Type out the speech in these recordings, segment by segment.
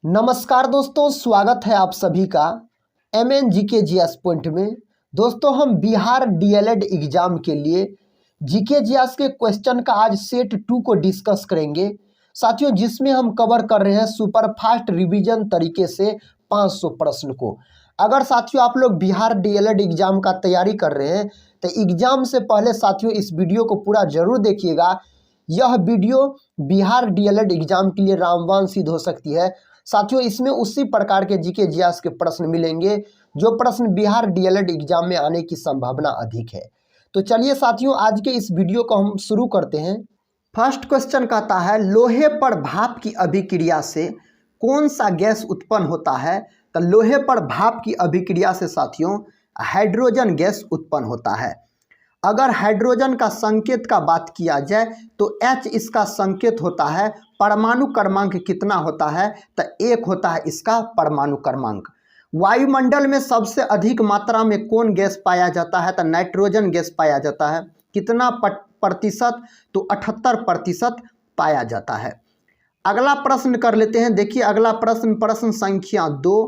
नमस्कार दोस्तों, स्वागत है आप सभी का MN GK GS पॉइंट में। दोस्तों, हम बिहार DLED एग्जाम के लिए GK GS के क्वेश्चन का आज सेट 2 को डिस्कस करेंगे साथियों, जिसमें हम कवर कर रहे हैं सुपर फास्ट रिवीजन तरीके से 500 प्रश्न को। अगर साथियों आप लोग बिहार DLED एग्जाम का तैयारी कर रहे हैं तो एग्जाम से पहले साथियों इस वीडियो को पूरा जरूर देखिएगा। यह वीडियो बिहार DLED एग्जाम के लिए रामबाण सिद्ध हो सकती है साथियों। इसमें उसी प्रकार के GK GS के प्रश्न मिलेंगे जो प्रश्न बिहार DLED एग्जाम में आने की संभावना अधिक है। तो चलिए साथियों, आज के इस वीडियो को हम शुरू करते हैं। फर्स्ट क्वेश्चन कहता है, लोहे पर भाप की अभिक्रिया से कौन सा गैस उत्पन्न होता है? तो लोहे पर भाप की अभिक्रिया से साथियों हाइड्रोजन गैस उत्पन्न होता है। अगर हाइड्रोजन का संकेत का बात किया जाए तो H इसका संकेत होता है। परमाणु क्रमांक कितना होता है? तो 1 होता है इसका परमाणु क्रमांक। वायुमंडल में सबसे अधिक मात्रा में कौन गैस पाया जाता है? तो नाइट्रोजन गैस पाया जाता है। कितना प्रतिशत? तो 78% पाया जाता है। अगला प्रश्न कर लेते हैं। देखिए अगला प्रश्न संख्या 2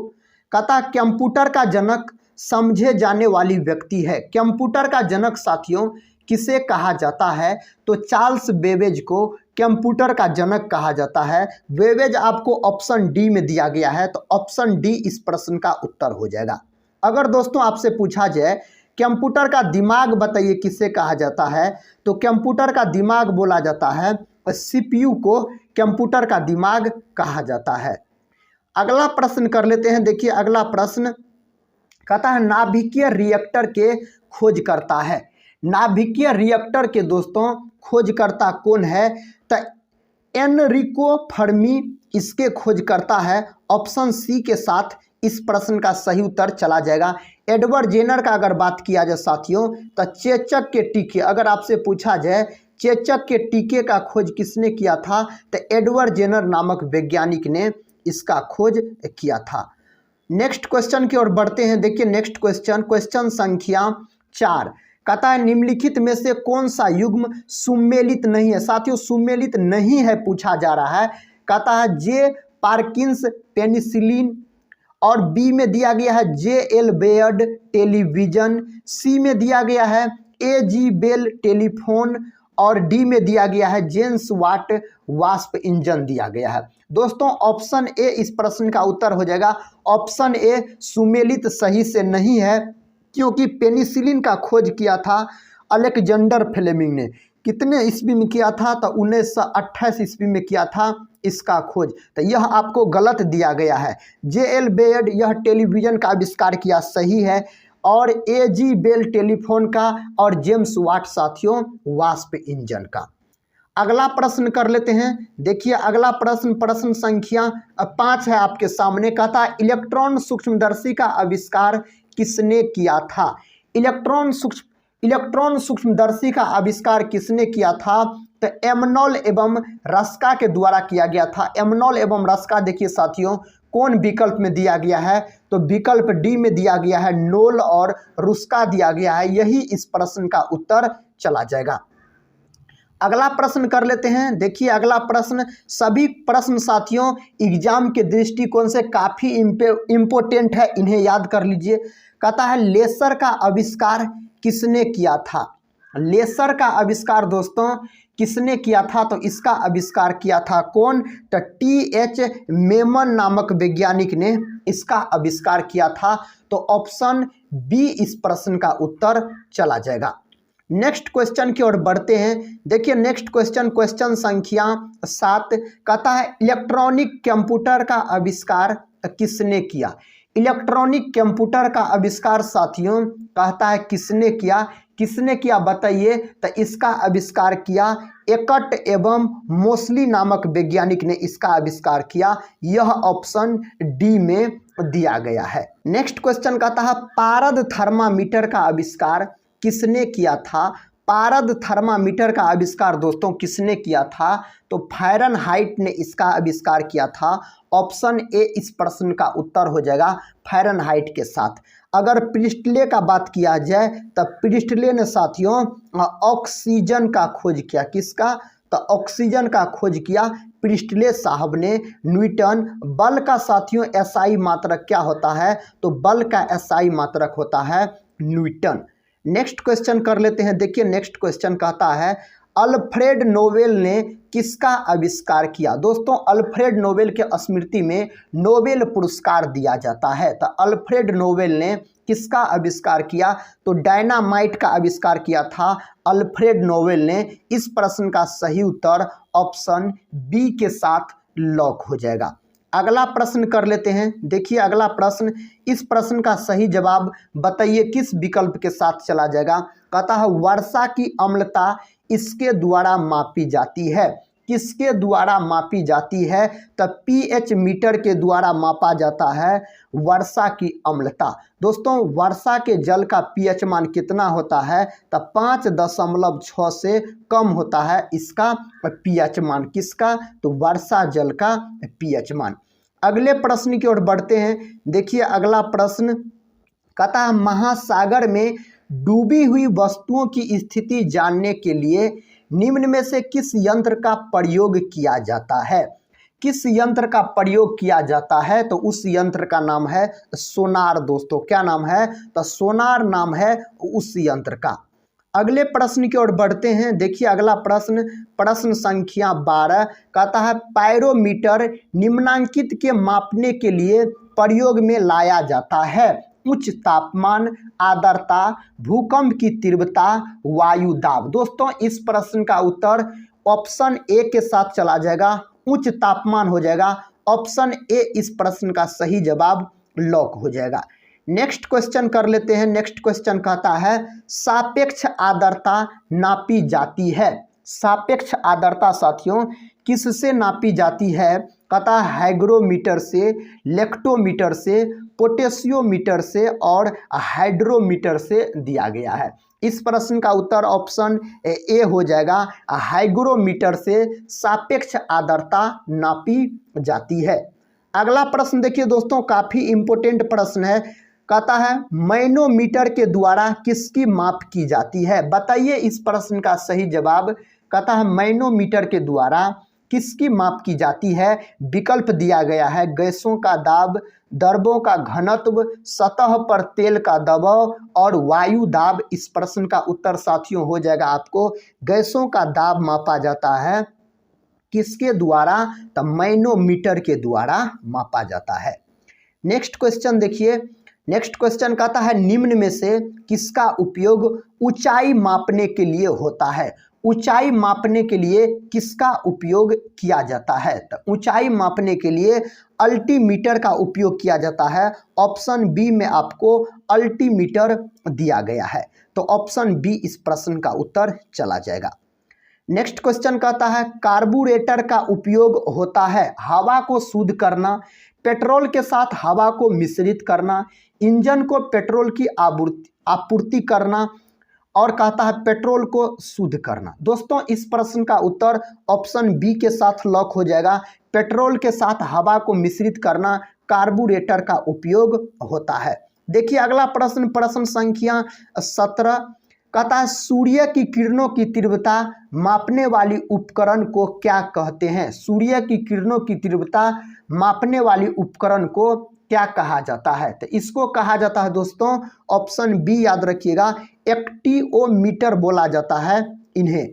कहता, कंप्यूटर का जनक समझे जाने वाली व्यक्ति है। कंप्यूटर का जनक साथियों किसे कहा जाता है? तो चार्ल्स बेबेज को कंप्यूटर का जनक कहा जाता है। बेबेज आपको ऑप्शन डी में दिया गया है, तो ऑप्शन डी इस प्रश्न का उत्तर हो जाएगा। अगर दोस्तों आपसे पूछा जाए कंप्यूटर का दिमाग बताइए किसे कहा जाता है? तो कंप्यूटर का दिमाग बोला जाता है CPU को कंप्यूटर का दिमाग कहा जाता है। अगला प्रश्न कर लेते हैं। देखिए अगला प्रश्न कहता है, नाभिकीय रिएक्टर के खोज करता है। नाभिकीय रिएक्टर के दोस्तों खोजकर्ता कौन है? तो एनरिको फर्मी इसके खोज करता है। ऑप्शन सी के साथ इस प्रश्न का सही उत्तर चला जाएगा। एडवर्ड जेनर का अगर बात किया जाए साथियों तो चेचक के टीके, अगर आपसे पूछा जाए चेचक के टीके का खोज किसने किया था? तो एडवर्ड जेनर नामक वैज्ञानिक ने इसका खोज किया था। नेक्स्ट क्वेश्चन की ओर बढ़ते हैं। देखिए नेक्स्ट क्वेश्चन संख्या 4 कहता है, निम्नलिखित में से कौन सा युग्म सुमेलित नहीं है? साथियों सुमेलित नहीं है पूछा जा रहा है। कहता है जे पार्किंस पेनिसिलिन, और बी में दिया गया है JL बेयर्ड टेलीविजन, सी में दिया गया है AG बेल टेलीफोन, और डी में दिया गया है जेम्स वाट वास्प इंजन दिया गया है। दोस्तों ऑप्शन ए इस प्रश्न का उत्तर हो जाएगा। ऑप्शन ए सुमेलित सही से नहीं है, क्योंकि पेनिसिलिन का खोज किया था अलेक्जेंडर फ्लेमिंग ने। कितने ईस्वी में किया था? तो 1928 ईस्वी में किया था इसका खोज। तो यह आपको गलत दिया गया है। JL बेयर्ड यह टेलीविजन का आविष्कार किया, सही है, और AG बेल टेलीफोन का, और जेम्स वाट साथियों वास्प इंजन का। अगला प्रश्न कर लेते हैं। देखिए अगला प्रश्न संख्या 5 है आपके सामने। कहता है, इलेक्ट्रॉन सूक्ष्मदर्शी का आविष्कार किसने किया था? इलेक्ट्रॉन सूक्ष्मदर्शी का आविष्कार किसने किया था? तो एमनोल एवं रस्का के द्वारा किया गया था। एमनोल एवं रस्का देखिए साथियों कौन विकल्प में दिया गया है? तो विकल्प डी में दिया गया है, नोल और रुस्का दिया गया है। यही इस प्रश्न का उत्तर चला जाएगा। अगला प्रश्न कर लेते हैं। देखिए अगला प्रश्न, सभी प्रश्न साथियों एग्जाम के दृष्टिकोण से काफ़ी इम्पोर्टेंट है, इन्हें याद कर लीजिए। कहता है, लेसर का आविष्कार किसने किया था? लेसर का आविष्कार दोस्तों किसने किया था? तो इसका आविष्कार किया था कौन? तो TH मेमन नामक वैज्ञानिक ने इसका आविष्कार किया था। तो ऑप्शन बी इस प्रश्न का उत्तर चला जाएगा। नेक्स्ट क्वेश्चन की ओर बढ़ते हैं। देखिए नेक्स्ट क्वेश्चन संख्या 7 कहता है, इलेक्ट्रॉनिक कंप्यूटर का आविष्कार किसने किया? इलेक्ट्रॉनिक कंप्यूटर का आविष्कार साथियों कहता है किसने किया बताइए? तो इसका आविष्कार किया एकट एवं मोस्ली नामक वैज्ञानिक ने इसका आविष्कार किया। यह ऑप्शन डी में दिया गया है। नेक्स्ट क्वेश्चन कहता है, पारद थर्मामीटर का आविष्कार किसने किया था? पारद थर्मामीटर का आविष्कार दोस्तों किसने किया था? तो फ़ारेनहाइट ने इसका आविष्कार किया था। ऑप्शन ए इस प्रश्न का उत्तर हो जाएगा, फ़ारेनहाइट के साथ। अगर प्रिस्टले का बात किया जाए तो प्रिस्टले ने साथियों ऑक्सीजन का खोज किया। किसका? तो ऑक्सीजन का खोज किया प्रिस्टले साहब ने न्यूटन। बल का साथियों एसआई मात्रक क्या होता है, तो बल का एसआई मात्रक होता है न्यूटन। नेक्स्ट क्वेश्चन कर लेते हैं। देखिए नेक्स्ट क्वेश्चन कहता है अल्फ्रेड नोबेल ने किसका आविष्कार किया। दोस्तों अल्फ्रेड नोबेल के स्मृति में नोबेल पुरस्कार दिया जाता है। तो अल्फ्रेड नोबेल ने किसका आविष्कार किया, तो डायनामाइट का आविष्कार किया था अल्फ्रेड नोबेल ने। इस प्रश्न का सही उत्तर ऑप्शन बी के साथ लॉक हो जाएगा। अगला प्रश्न कर लेते हैं। देखिए अगला प्रश्न, इस प्रश्न का सही जवाब बताइए किस विकल्प के साथ चला जाएगा। कहता है वर्षा की अम्लता इसके द्वारा मापी जाती है। किसके द्वारा मापी जाती है, तब पीएच मीटर के द्वारा मापा जाता है वर्षा की अम्लता। दोस्तों वर्षा के जल का पीएच मान कितना होता है, तब 5.6 से कम होता है इसका पीएच मान। किसका, तो वर्षा जल का पीएच मान। अगले प्रश्न की ओर बढ़ते हैं। देखिए अगला प्रश्न कहता है महासागर में डूबी हुई वस्तुओं की स्थिति जानने के लिए निम्न में से किस यंत्र का प्रयोग किया जाता है। किस यंत्र का प्रयोग किया जाता है, तो उस यंत्र का नाम है सोनार। दोस्तों क्या नाम है, तो सोनार नाम है उस यंत्र का। अगले प्रश्न की ओर बढ़ते हैं। देखिए अगला प्रश्न, प्रश्न संख्या 12 कहता है पायरोमीटर निम्नांकित के मापने के लिए प्रयोग में लाया जाता है। उच्च तापमान, आर्द्रता, भूकंप की तीव्रता, वायु दाब। दोस्तों इस प्रश्न का उत्तर ऑप्शन ए के साथ चला जाएगा, उच्च तापमान हो जाएगा। ऑप्शन ए इस प्रश्न का सही जवाब लॉक हो जाएगा। नेक्स्ट क्वेश्चन कर लेते हैं। नेक्स्ट क्वेश्चन कहता है सापेक्ष आर्द्रता नापी जाती है। सापेक्ष आर्द्रता साथियों किससे नापी जाती है, कहता है हाइग्रोमीटर से, लेक्टोमीटर से, पोटेशियोमीटर से और हाइड्रोमीटर से दिया गया है। इस प्रश्न का उत्तर ऑप्शन ए हो जाएगा, हाइग्रोमीटर से सापेक्ष आर्द्रता नापी जाती है। अगला प्रश्न देखिए दोस्तों काफ़ी इंपॉर्टेंट प्रश्न है। कहता है मैनोमीटर के द्वारा किसकी माप की जाती है। बताइए इस प्रश्न का सही जवाब। कहता है मैनोमीटर के द्वारा किसकी माप की जाती है। विकल्प दिया गया है गैसों का दाब, द्रवों का घनत्व, सतह पर तेल का दबाव और वायु दाब। इस प्रश्न का उत्तर साथियों हो जाएगा आपको गैसों का दाब मापा जाता है किसके द्वारा, तो मैनोमीटर के द्वारा मापा जाता है। नेक्स्ट क्वेश्चन देखिए। नेक्स्ट क्वेश्चन कहता है निम्न में से किसका उपयोग ऊंचाई मापने के लिए होता है। ऊंचाई मापने के लिए किसका उपयोग किया जाता है, तो ऊंचाई मापने के लिए अल्टीमीटर का उपयोग किया जाता है। ऑप्शन बी में आपको अल्टीमीटर दिया गया है, तो ऑप्शन बी इस प्रश्न का उत्तर चला जाएगा। नेक्स्ट क्वेश्चन कहता है कार्बोरेटर का उपयोग होता है हवा को शुद्ध करना, पेट्रोल के साथ हवा को मिश्रित करना, इंजन को पेट्रोल की आपूर्ति करना और कहता है पेट्रोल को शुद्ध करना। दोस्तों इस प्रश्न का उत्तर ऑप्शन बी के साथ लॉक हो जाएगा। पेट्रोल के साथ हवा को मिश्रित करना कार्बोरेटर का उपयोग होता है। देखिए अगला प्रश्न, प्रश्न संख्या 17 कहता है सूर्य की किरणों की तीव्रता मापने वाली उपकरण को क्या कहते हैं। सूर्य की किरणों की तीव्रता मापने वाली उपकरण को क्या कहा जाता है, तो इसको कहा जाता है दोस्तों ऑप्शन बी याद रखिएगा एक्टियोमीटर बोला जाता है इन्हें।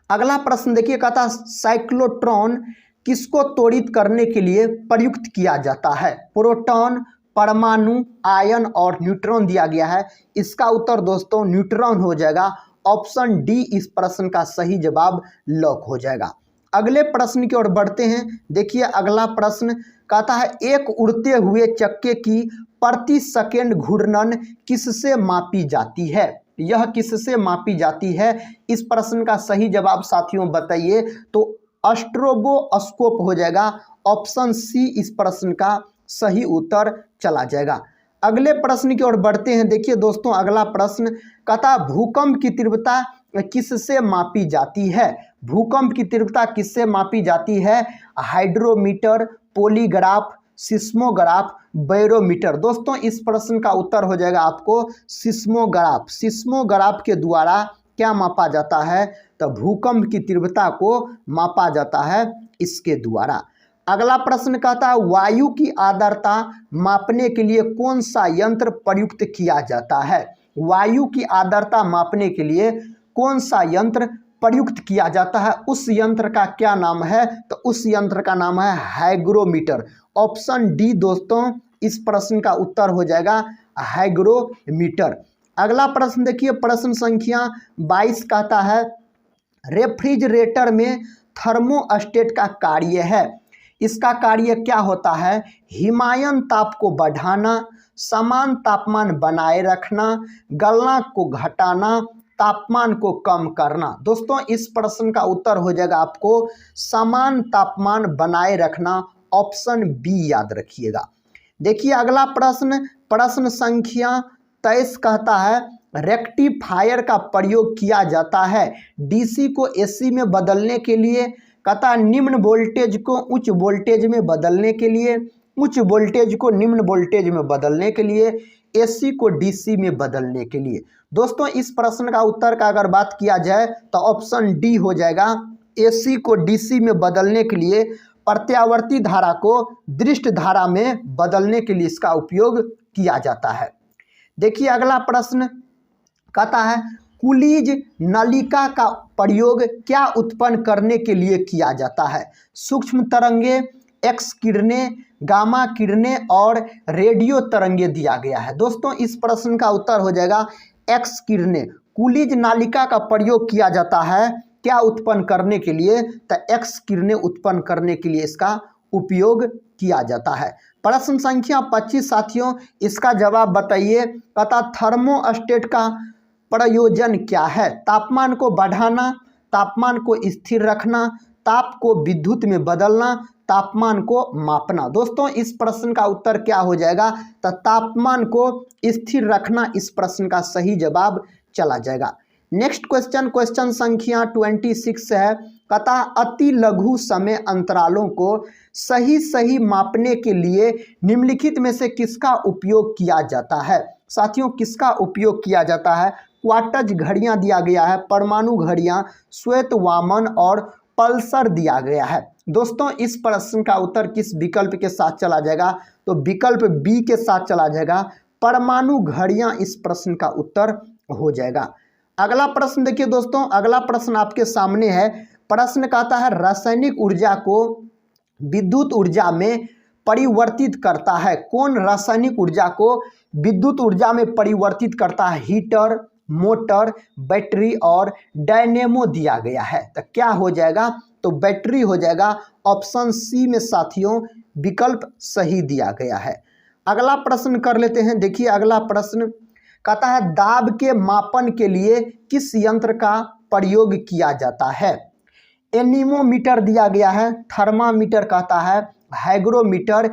अगला प्रश्न देखिए कहता है साइक्लोट्रॉन किसको त्वरित करने के लिए प्रयुक्त किया जाता है। प्रोटॉन, परमाणु, आयन और न्यूट्रॉन दिया गया है। इसका उत्तर दोस्तों न्यूट्रॉन हो जाएगा। ऑप्शन डी इस प्रश्न का सही जवाब लॉक हो जाएगा। अगले प्रश्न की ओर बढ़ते हैं। देखिए अगला प्रश्न कहता है एक उड़ते हुए चक्के की प्रति सेकंड घूर्णन किससे मापी जाती है। यह किससे मापी जाती है, इस प्रश्न का सही जवाब साथियों बताइए, तो स्ट्रोबोस्कोप हो जाएगा। ऑप्शन सी इस प्रश्न का सही उत्तर चला जाएगा। अगले प्रश्न की ओर बढ़ते हैं। देखिए दोस्तों अगला प्रश्न कहता भूकंप की तीव्रता किससे मापी जाती है। भूकंप की तीव्रता किससे मापी जाती है। Hydrometer, polygraph, seismograph, barometer. दोस्तों इस प्रश्न का उत्तर हो जाएगा आपको सिस्मोग्राफ। सिस्मोग्राफ के द्वारा क्या मापा जाता है? तो भूकंप की तीव्रता को मापा जाता है इसके द्वारा। अगला प्रश्न कहता है वायु की आर्द्रता मापने के लिए कौन सा यंत्र प्रयुक्त किया जाता है? वायु की आर्द्रता मापने के लिए कौन सा यंत्र प्रयुक्त किया जाता है? उस यंत्र का क्या नाम है? तो उस यंत्र का नाम है हाइग्रोमीटर। ऑप्शन डी दोस्तों इस प्रश्न का उत्तर हो जाएगा हाइग्रोमीटर। अगला प्रश्न देखिए, प्रश्न संख्या 22 कहता है रेफ्रिजरेटर में थर्मोस्टेट का कार्य है। इसका कार्य क्या होता है? हिमायन ताप को बढ़ाना, समान तापमान बनाए रखना, गलना को घटाना, तापमान को कम करना। दोस्तों इस प्रश्न का उत्तर हो जाएगा आपको समान तापमान बनाए रखना। ऑप्शन बी याद रखिएगा। देखिए अगला प्रश्न, प्रश्न संख्या 23 कहता है रेक्टिफायर का प्रयोग किया जाता है डीसी को एसी में बदलने के लिए। कहता निम्न वोल्टेज को उच्च वोल्टेज में बदलने के लिए, उच्च वोल्टेज को निम्न वोल्टेज में बदलने के लिए, एसी को डीसी में बदलने के लिए। दोस्तों इस प्रश्न का उत्तर का अगर बात किया जाए तो ऑप्शन डी हो जाएगा। एसी को डीसी में बदलने के लिए, प्रत्यावर्ती धारा को दृष्ट धारा में बदलने के लिए इसका उपयोग किया जाता है। देखिए अगला प्रश्न कहता है कुलीज नलिका का प्रयोग क्या उत्पन्न करने के लिए किया जाता है? सूक्ष्म तरंगे, एक्स किरणें, गामा किरणें और रेडियो तरंगे दिया गया है। दोस्तों इस प्रश्न का उत्तर हो जाएगा एक्स किरणें। कुलीज नालिका का प्रयोग किया जाता है क्या उत्पन्न करने के लिए? तो एक्स किरणें उत्पन्न करने के लिए इसका उपयोग किया जाता है। प्रश्न संख्या 25 साथियों इसका जवाब बताइए। कहता थर्मोस्टेट का प्रयोजन क्या है? तापमान को बढ़ाना, तापमान को स्थिर रखना, ताप को विद्युत में बदलना, तापमान को मापना। दोस्तों इस प्रश्न का उत्तर क्या हो जाएगा? तो तापमान को स्थिर रखना इस प्रश्न का सही जवाब चला जाएगा। नेक्स्ट क्वेश्चन, क्वेश्चन संख्या 26 है। कहता अति लघु समय अंतरालों को सही सही मापने के लिए निम्नलिखित में से किसका उपयोग किया जाता है? साथियों किसका उपयोग किया जाता है? क्वार्ट्ज घड़ियां दिया गया है, परमाणु घड़ियां, श्वेत वामन और पल्सर दिया गया है। दोस्तों इस प्रश्न का उत्तर किस विकल्प के साथ चला जाएगा? तो विकल्प बी के साथ चला जाएगा। परमाणु घड़ियां इस प्रश्न का उत्तर हो जाएगा। अगला प्रश्न देखिए दोस्तों, अगला प्रश्न आपके सामने है। प्रश्न कहता है रासायनिक ऊर्जा को विद्युत ऊर्जा में परिवर्तित करता है। कौन रासायनिक ऊर्जा को विद्युत ऊर्जा में परिवर्तित करता है? हीटर, मोटर, बैटरी और डायनेमो दिया गया है। तो क्या हो जाएगा? तो बैटरी हो जाएगा। ऑप्शन सी में साथियों विकल्प सही दिया गया है। अगला प्रश्न कर लेते हैं। देखिए अगला प्रश्न कहता है दाब के मापन के लिए किस यंत्र का प्रयोग किया जाता है? एनीमोमीटर दिया गया है, थर्मामीटर कहता है, हाइग्रोमीटर,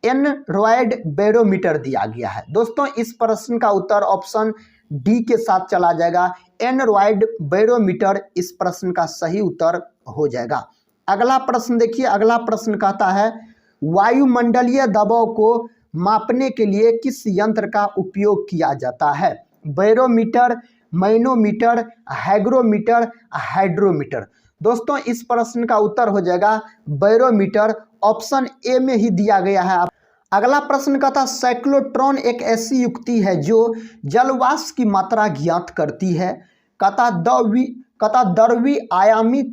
एनरॉयड बैरोमीटर दिया गया है। दोस्तों इस प्रश्न का उत्तर ऑप्शन डी के साथ चला जाएगा। एनरॉयड बैरोमीटर इस प्रश्न का सही उत्तर हो जाएगा। अगला प्रश्न देखिए, अगला प्रश्न कहता है वायुमंडलीय दबाव को मापने के लिए किस यंत्र का उपयोग किया जाता है? Barometer, manometer, hygrometer, hydrometer. दोस्तों इस प्रश्न का उत्तर हो जाएगा बैरोमीटर। ऑप्शन ए में ही दिया गया है। अगला प्रश्न कहता साइक्लोट्रॉन एक ऐसी युक्ति है जो जलवाष्प की मात्रा ज्ञात करती है। कहता द्रव्य आयामी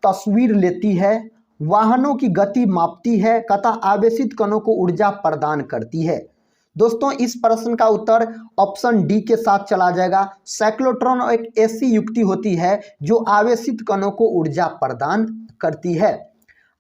तस्वीर लेती है, वाहनों की गति मापती है, कहता आवेशित कणों को ऊर्जा प्रदान करती है। दोस्तों इस प्रश्न का उत्तर ऑप्शन डी के साथ चला जाएगा। साइक्लोट्रॉन एक ऐसी युक्ति होती है जो आवेशित कणों को ऊर्जा प्रदान करती है।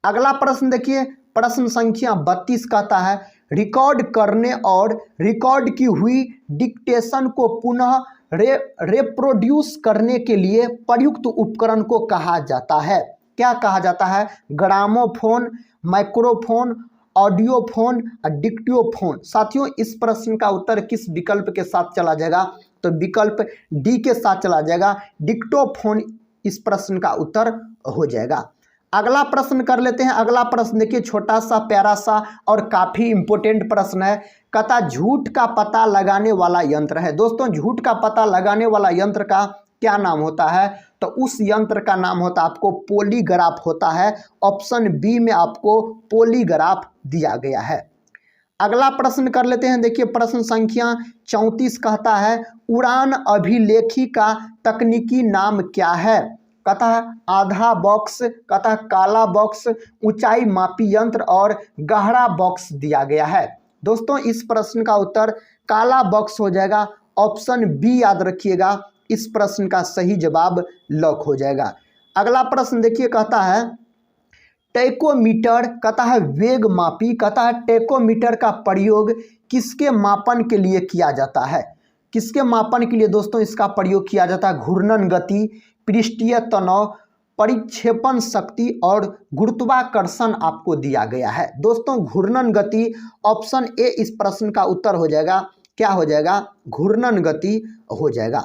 अगला प्रश्न देखिए, प्रश्न संख्या 32 कहता है रिकॉर्ड करने और रिकॉर्ड की हुई डिक्टेशन को पुनः रिप्रोड्यूस करने के लिए प्रयुक्त उपकरण को कहा जाता है? क्या कहा जाता है? Gramophone, microphone, audiophone, dictophone. साथियों इस प्रश्न का उत्तर किस विकल्प के साथ चला जाएगा? तो विकल्प डी के साथ चला जाएगा। डिक्टोफोन इस प्रश्न का उत्तर हो जाएगा। अगला प्रश्न कर लेते हैं। अगला प्रश्न देखिए छोटा सा प्यारा सा और काफ़ी इंपॉर्टेंट प्रश्न है। कहता झूठ का पता लगाने वाला यंत्र है। दोस्तों झूठ का पता लगाने वाला यंत्र का क्या नाम होता है? तो उस यंत्र का नाम होता है आपको पॉलीग्राफ होता है। ऑप्शन बी में आपको पॉलीग्राफ दिया गया है। अगला प्रश्न कर लेते हैं। देखिए प्रश्न संख्या 34 कहता है उड़ान अभिलेखी का तकनीकी नाम क्या है? कहता है आधा बॉक्स, कहता है काला बॉक्स, ऊंचाई मापी यंत्र और गहरा बॉक्स दिया गया है। दोस्तों इस प्रश्न का उत्तर काला बॉक्स हो जाएगा। ऑप्शन बी याद रखिएगा, इस प्रश्न का सही जवाब लॉक हो जाएगा। अगला प्रश्न देखिए कहता है टैकोमीटर, कहता है वेग मापी, कहता है टैकोमीटर का प्रयोग किसके मापन के लिए किया जाता है? किसके मापन के लिए दोस्तों इसका प्रयोग किया जाता है? घूर्णन गति, पृष्ठीय तनाव, परिक्षेपण शक्ति और गुरुत्वाकर्षण आपको दिया गया है। दोस्तों घूर्णन गति, ऑप्शन ए इस प्रश्न का उत्तर हो जाएगा। क्या हो जाएगा? घूर्णन गति हो जाएगा।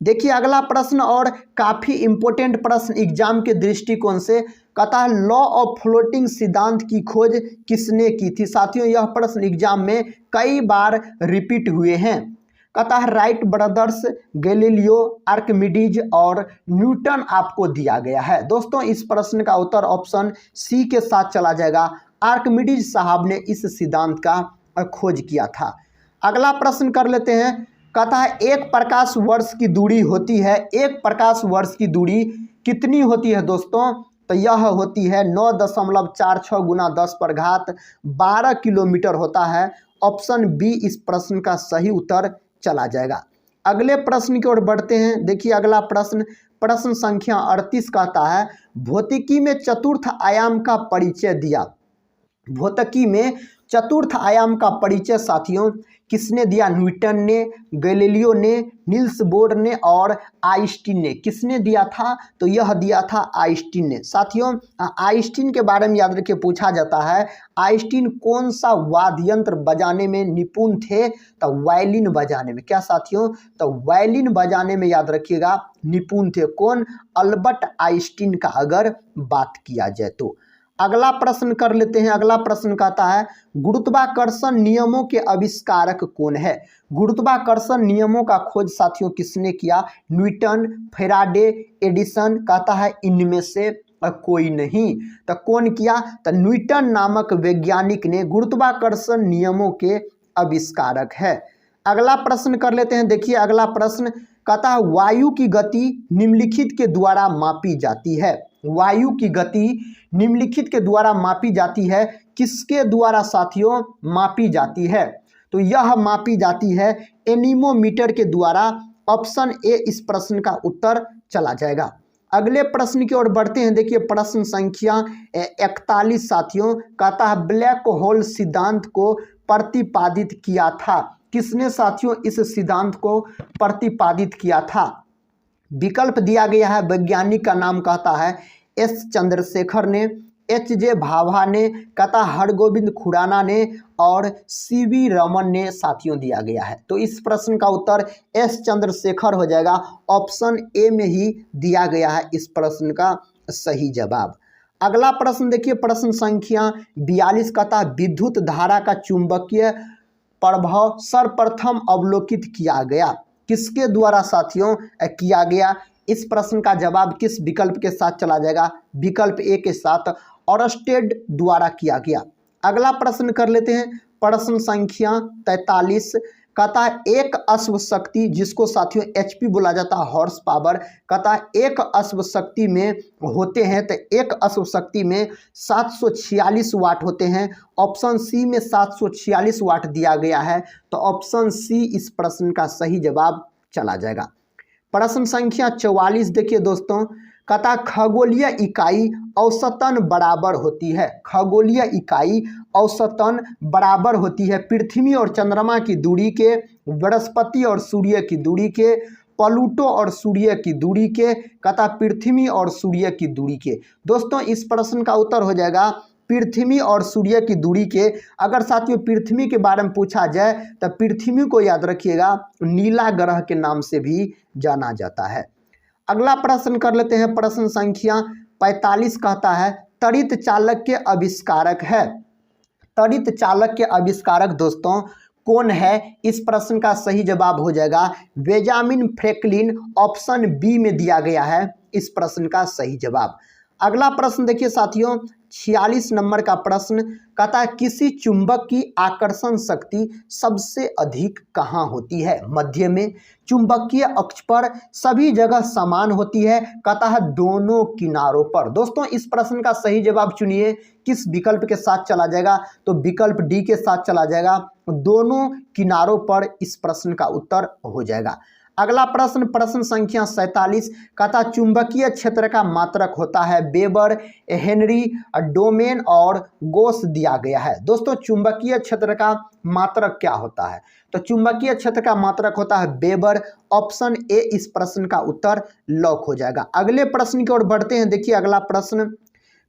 देखिए अगला प्रश्न और काफी इंपॉर्टेंट प्रश्न एग्जाम के दृष्टिकोण से, कहता है लॉ ऑफ फ्लोटिंग सिद्धांत की खोज किसने की थी? साथियों यह प्रश्न एग्जाम में कई बार रिपीट हुए हैं। कहता है राइट ब्रदर्स, गैलीलियो, आर्किमिडीज और न्यूटन आपको दिया गया है। दोस्तों इस प्रश्न का उत्तर ऑप्शन सी के साथ चला जाएगा। आर्किमिडीज साहब ने इस सिद्धांत का खोज किया था। अगला प्रश्न कर लेते हैं। कहता है एक प्रकाश वर्ष की दूरी होती है, एक प्रकाश वर्ष की दूरी कितनी होती है दोस्तों? तो यह होती है 9.46 गुना 10 पर घात 12 किलोमीटर होता है। ऑप्शन बी इस प्रश्न का सही उत्तर चला जाएगा। अगले प्रश्न की ओर बढ़ते हैं। देखिए अगला प्रश्न, प्रश्न संख्या 38 कहता है भौतिकी में चतुर्थ आयाम का परिचय दिया। भौतिकी में चतुर्थ आयाम का परिचय साथियों किसने दिया? न्यूटन ने, गैलीलियो ने, नील्स बोर ने और आइंस्टीन ने। किसने दिया था? तो यह दिया था आइंस्टीन ने। साथियों आइंस्टीन के बारे में याद रखिए, पूछा जाता है आइंस्टीन कौन सा वाद्य यंत्र बजाने में निपुण थे? तो वायलिन बजाने में। क्या साथियों? तो वायलिन बजाने में याद रखिएगा निपुण थे। कौन? अल्बर्ट आइंस्टीन का अगर बात किया जाए तो। अगला प्रश्न कर लेते हैं। अगला प्रश्न कहता है गुरुत्वाकर्षण नियमों के आविष्कारक कौन है? गुरुत्वाकर्षण नियमों का खोज साथियों किसने किया? Newton, Faraday, Edison. कहता है इनमें से कोई नहीं। तो कौन किया? तो न्यूटन नामक वैज्ञानिक ने गुरुत्वाकर्षण नियमों के आविष्कारक है। अगला प्रश्न कर लेते हैं। देखिए अगला प्रश्न कहता है वायु की गति निम्नलिखित के द्वारा मापी जाती है। वायु की गति निम्नलिखित के द्वारा मापी जाती है। किसके द्वारा साथियों मापी जाती है? तो यह मापी जाती है एनीमोमीटर के द्वारा। ऑप्शन ए इस प्रश्न का उत्तर चला जाएगा। अगले प्रश्न की ओर बढ़ते हैं। देखिए प्रश्न संख्या 41 साथियों कहता है ब्लैक होल सिद्धांत को प्रतिपादित किया था। किसने साथियों इस सिद्धांत को प्रतिपादित किया था? विकल्प दिया गया है। वैज्ञानिक का नाम कहता है एस चंद्रशेखर ने, एच जे भाभा ने, कहता हरगोविंद खुराना ने और सी वी रमन ने साथियों दिया गया है। तो इस प्रश्न का उत्तर एस चंद्रशेखर हो जाएगा। ऑप्शन ए में ही दिया गया है इस प्रश्न का सही जवाब। अगला प्रश्न देखिए प्रश्न संख्या 42 कहता है विद्युत धारा का चुंबकीय प्रभाव सर्वप्रथम अवलोकित किया गया। किसके द्वारा साथियों किया गया? इस प्रश्न का जवाब किस विकल्प के साथ चला जाएगा? विकल्प ए के साथ, ऑरस्टेड द्वारा किया गया। अगला प्रश्न कर लेते हैं। प्रश्न संख्या 43 कहता है एक अश्व शक्ति, जिसको साथियों एचपी बोला जाता है, हॉर्स पावर, कहता है एक अश्व शक्ति में होते हैं तो एक अश्व शक्ति में 746 वाट होते हैं। ऑप्शन सी में 746 वाट दिया गया है। तो ऑप्शन सी इस प्रश्न का सही जवाब चला जाएगा। प्रश्न संख्या 44 देखिए दोस्तों, कहता खगोलीय इकाई औसतन बराबर होती है। खगोलीय इकाई औसतन बराबर होती है पृथ्वी और चंद्रमा की दूरी के, बृहस्पति और सूर्य की दूरी के, प्लूटो और सूर्य की दूरी के, कहता पृथ्वी और सूर्य की दूरी के। दोस्तों इस प्रश्न का उत्तर हो जाएगा पृथ्वी और सूर्य की दूरी के। अगर साथियों पृथ्वी के बारे में पूछा जाए तो पृथ्वी को याद रखिएगा नीला ग्रह के नाम से भी जाना जाता है। अगला प्रश्न कर लेते हैं। प्रश्न संख्या 45 कहता है त्वरित चालक के आविष्कारक है। त्वरित चालक के आविष्कारक दोस्तों कौन है? इस प्रश्न का सही जवाब हो जाएगा बेंजामिन फ्रैंकलिन। ऑप्शन बी में दिया गया है इस प्रश्न का सही जवाब। अगला प्रश्न देखिए साथियों, 46 नंबर का प्रश्न कहता है किसी चुंबक की आकर्षण शक्ति सबसे अधिक कहाँ होती है? मध्य में, चुंबकीय अक्ष पर, सभी जगह समान होती है, कहता है दोनों किनारों पर। दोस्तों इस प्रश्न का सही जवाब चुनिए, किस विकल्प के साथ चला जाएगा? तो विकल्प डी के साथ चला जाएगा, दोनों किनारों पर इस प्रश्न का उत्तर हो जाएगा। अगला प्रश्न, प्रश्न संख्या 47, कहता चुंबकीय क्षेत्र का मात्रक होता है वेबर, हेनरी, डोमेन और गोस दिया गया है। दोस्तों चुंबकीय क्षेत्र का मात्रक क्या होता है? तो चुंबकीय क्षेत्र का मात्रक होता है वेबर। ऑप्शन ए इस प्रश्न का उत्तर लॉक हो जाएगा। अगले प्रश्न की ओर बढ़ते हैं। देखिए अगला प्रश्न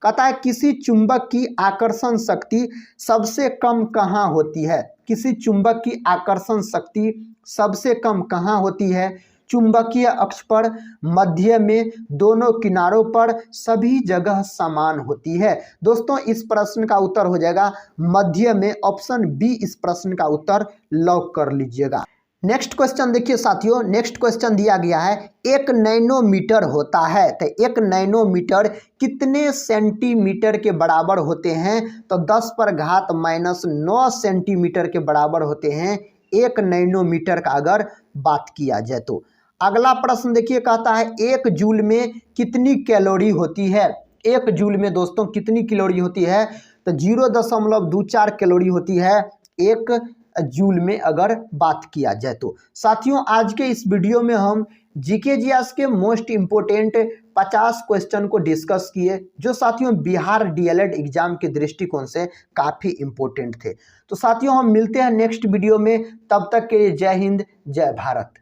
कहता है किसी चुंबक की आकर्षण शक्ति सबसे कम कहाँ होती है? किसी चुंबक की आकर्षण शक्ति सबसे कम कहाँ होती है? चुंबकीय अक्ष पर, मध्य में, दोनों किनारों पर, सभी जगह समान होती है। दोस्तों इस प्रश्न का उत्तर हो जाएगा मध्य में। ऑप्शन बी इस प्रश्न का उत्तर लॉक कर लीजिएगा। नेक्स्ट क्वेश्चन देखिए साथियों, नेक्स्ट क्वेश्चन दिया गया है 1 नैनोमीटर होता है। तो 1 नैनोमीटर कितने सेंटीमीटर के बराबर होते हैं? तो 10⁻⁻9 सेंटीमीटर के बराबर होते हैं 1 नैनोमीटर का अगर बात किया जाए तो। अगला प्रश्न देखिए कहता है 1 जूल में कितनी कैलोरी होती है? 1 जूल में दोस्तों कितनी कैलोरी होती है? तो 0.24 कैलोरी होती है 1 जूल में अगर बात किया जाए तो। साथियों आज के इस वीडियो में हम जीके जीएस के मोस्ट इम्पोर्टेंट 50 क्वेश्चन को डिस्कस किए, जो साथियों बिहार डीएलएड एग्जाम के दृष्टिकोण से काफ़ी इम्पोर्टेंट थे। तो साथियों हम मिलते हैं नेक्स्ट वीडियो में, तब तक के लिए जय हिंद, जय भारत।